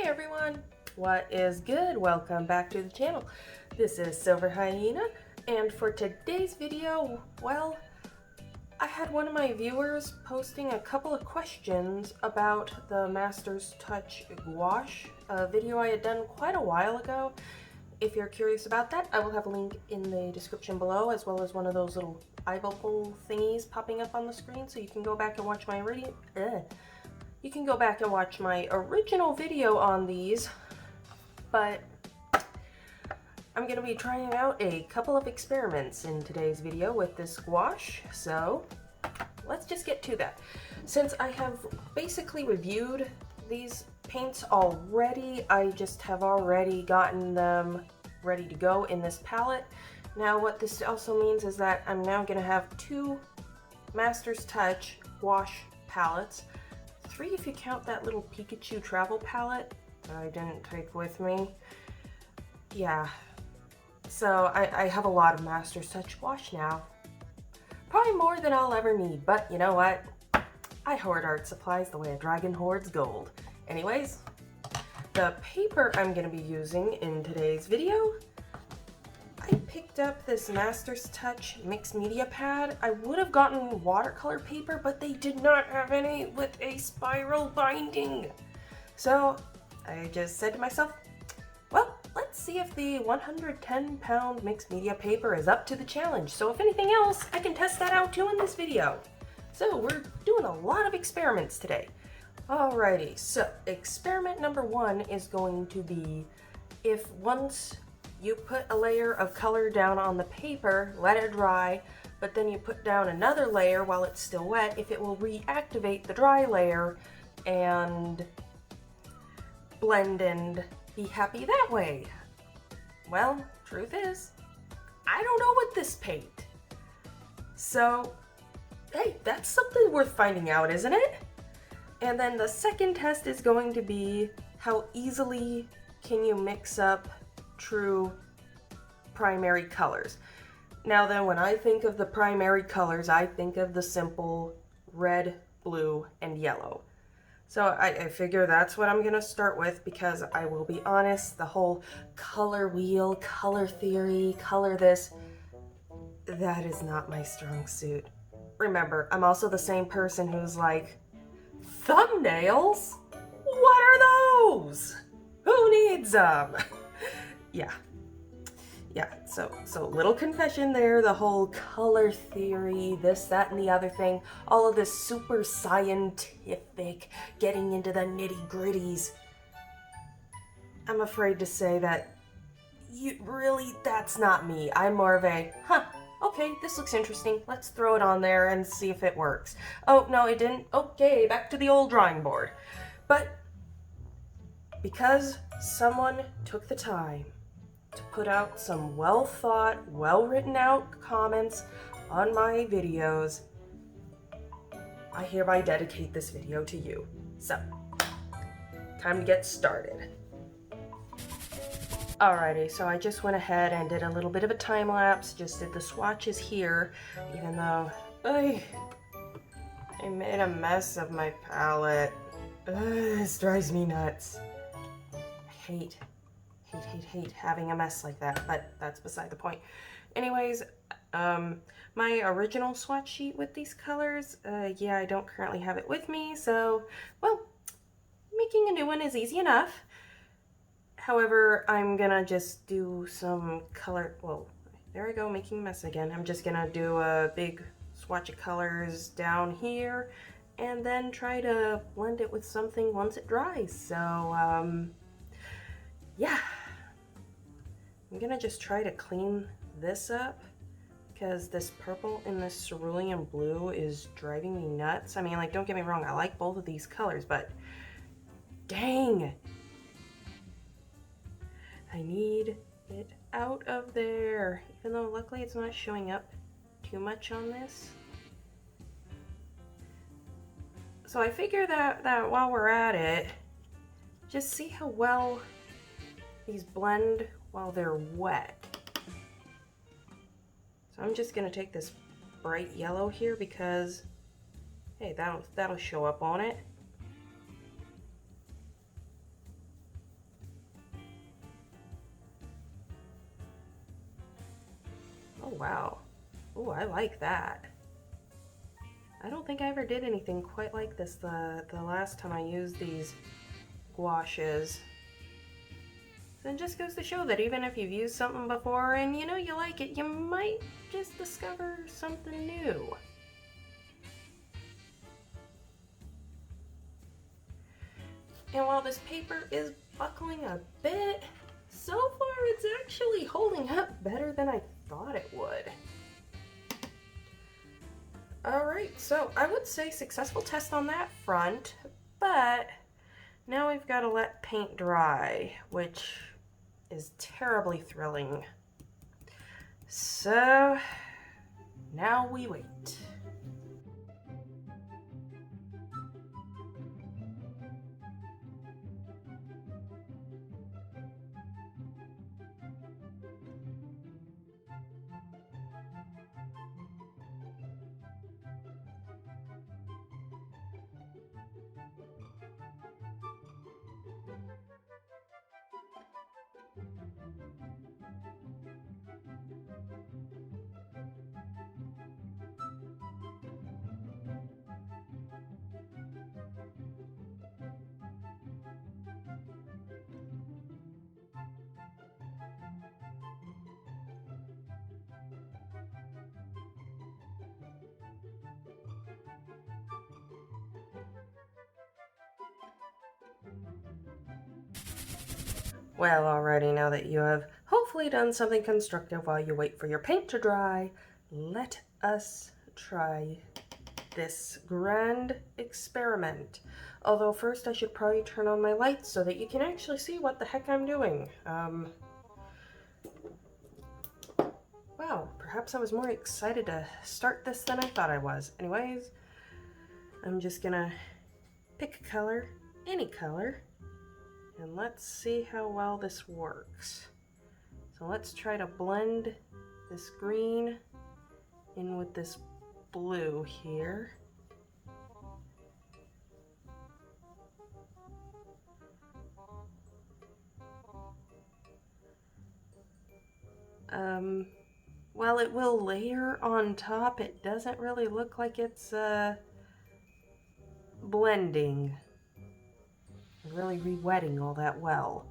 everyone, what is good? Welcome back to the channel. This is Silver Hyena, and for today's video, well, I had one of my viewers posting a couple of questions about the Master's Touch Gouache, a video I had done quite a while ago. If you're curious about that, I will have a link in the description below, as well as one of those little eyeball thingies popping up on the screen, so you can go back and watch my original video on these. But I'm going to be trying out a couple of experiments in today's video with this gouache, so let's just get to that. Since I have basically reviewed these paints already, I just have already gotten them ready to go in this palette. Now what this also means is that I'm now going to have two Master's Touch gouache palettes. 3 if you count that little Pikachu travel palette that I didn't take with me. Yeah, so I have a lot of Master's Touch gouache now. Probably more than I'll ever need, but you know what? I hoard art supplies the way a dragon hoards gold. Anyways, the paper I'm going to be using in today's video, I picked up this Master's Touch mixed media pad. I would have gotten watercolor paper, but they did not have any with a spiral binding. So I just said to myself, well, let's see if the 110-pound mixed media paper is up to the challenge. So if anything else, I can test that out too in this video. So we're doing a lot of experiments today. Alrighty, so experiment number 1 is going to be, if once you put a layer of color down on the paper, let it dry, but then you put down another layer while it's still wet, if it will reactivate the dry layer and blend and be happy that way. Well, truth is, I don't know with this paint. So, hey, that's something worth finding out, isn't it? And then the second test is going to be how easily can you mix up true primary colors. Now then, when I think of the primary colors, I think of the simple red, blue, and yellow. So I figure that's what I'm going to start with, because I will be honest, the whole color wheel, color theory, color this, that is not my strong suit. Remember, I'm also the same person who's like, thumbnails? What are those? Who needs them? Yeah, so little confession there, the whole color theory, this, that, and the other thing, all of this super scientific, getting into the nitty-gritties. I'm afraid to say that, that's not me. I'm more of a, okay, this looks interesting, let's throw it on there and see if it works. Oh, no, it didn't. Okay, back to the old drawing board. But because someone took the time to put out some well-thought, well-written-out comments on my videos, I hereby dedicate this video to you. So, time to get started. Alrighty, so I just went ahead and did a little bit of a time-lapse, just did the swatches here, even though I made a mess of my palette. This drives me nuts. I hate having a mess like that, but that's beside the point. Anyways, my original swatch sheet with these colors, yeah, I don't currently have it with me, so, well, making a new one is easy enough. However, I'm gonna just do some color, well, there I go, making a mess again. I'm just gonna do a big swatch of colors down here, and then try to blend it with something once it dries. So, yeah. I'm gonna just try to clean this up, because this purple and this cerulean blue is driving me nuts. I mean, like, don't get me wrong, I like both of these colors, but dang! I need it out of there, even though luckily it's not showing up too much on this. So I figure that while we're at it, just see how well these blend while they're wet. So I'm just gonna take this bright yellow here because, hey, that'll show up on it. Oh, wow. Oh, I like that. I don't think I ever did anything quite like this the last time I used these gouaches. So it just goes to show that even if you've used something before and you know you like it, you might just discover something new. And while this paper is buckling a bit, so far it's actually holding up better than I thought it would. Alright, so I would say successful test on that front, but now we've got to let paint dry, which is terribly thrilling. So now we wait. Well, alrighty, now that you have hopefully done something constructive while you wait for your paint to dry, let us try this grand experiment. Although first I should probably turn on my lights so that you can actually see what the heck I'm doing. Wow, perhaps I was more excited to start this than I thought I was. Anyways, I'm just gonna pick a color, any color, and let's see how well this works. So let's try to blend this green in with this blue here. While it will layer on top, it doesn't really look like it's blending, really re-wetting all that well.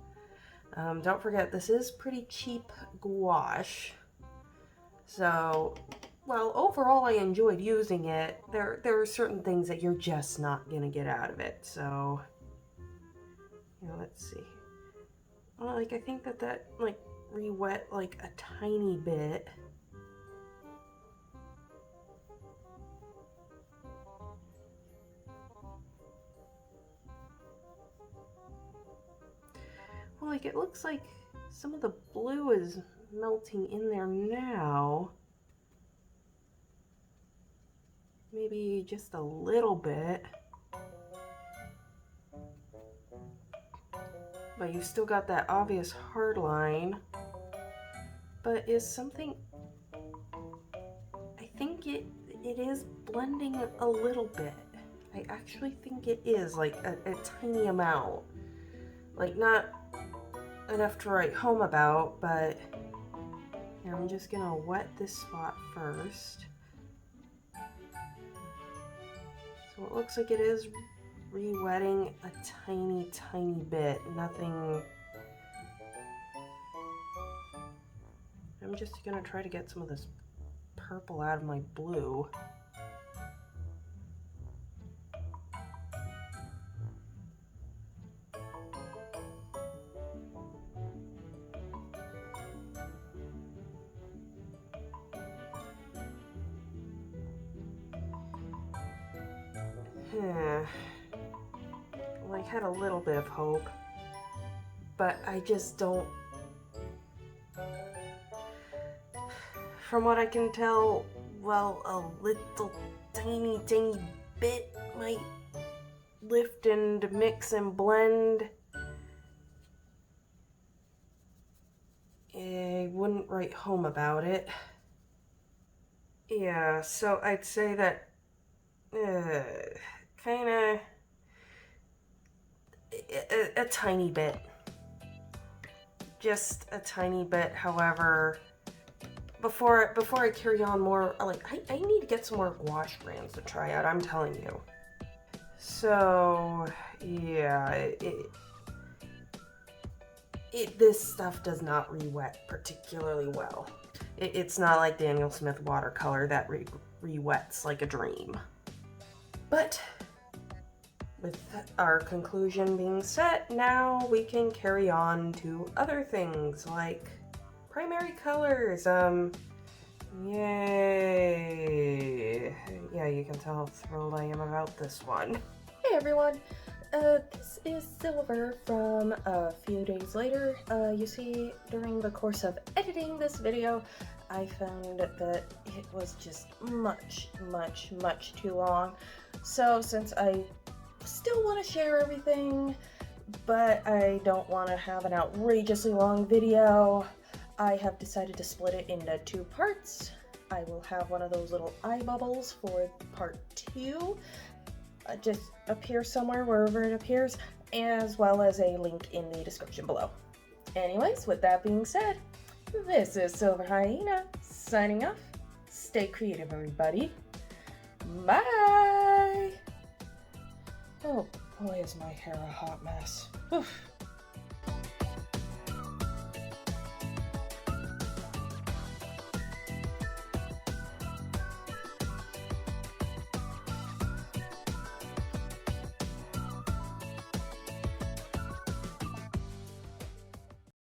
Don't forget, this is pretty cheap gouache. So, while overall I enjoyed using it, there are certain things that you're just not gonna get out of it. So, you know, let's see. Well, like, I think that like re-wet like a tiny bit. Well, like, it looks like some of the blue is melting in there now. Maybe just a little bit. But you've still got that obvious hard line. But is something... I think it is blending a little bit. I actually think it is, like, a tiny amount. Like, not enough to write home about, but here, I'm just gonna wet this spot first. So it looks like it is re-wetting a tiny bit, nothing. I'm just gonna try to get some of this purple out of my blue. Well, I had a little bit of hope, but I just don't... From what I can tell, well, a little tiny bit might lift and mix and blend. I wouldn't write home about it. Yeah, so I'd say that kinda a tiny bit. Just a tiny bit, however, before I carry on more, like, I need to get some more gouache brands to try out, I'm telling you. So, yeah, this stuff does not re-wet particularly well. It's not like Daniel Smith watercolor that re-wets like a dream. But with our conclusion being set, now we can carry on to other things like primary colors. Yay! Yeah, you can tell how thrilled I am about this one. Hey everyone! This is Silver from a few days later. You see, during the course of editing this video, I found that it was just much too long. So since I still want to share everything, but I don't want to have an outrageously long video, I have decided to split it into 2 parts. I will have one of those little eye bubbles for part 2. Just appear somewhere wherever it appears, as well as a link in the description below. Anyways, with that being said, this is Silver Hyena signing off. Stay creative, everybody. Bye! Oh boy, is my hair a hot mess. Oof.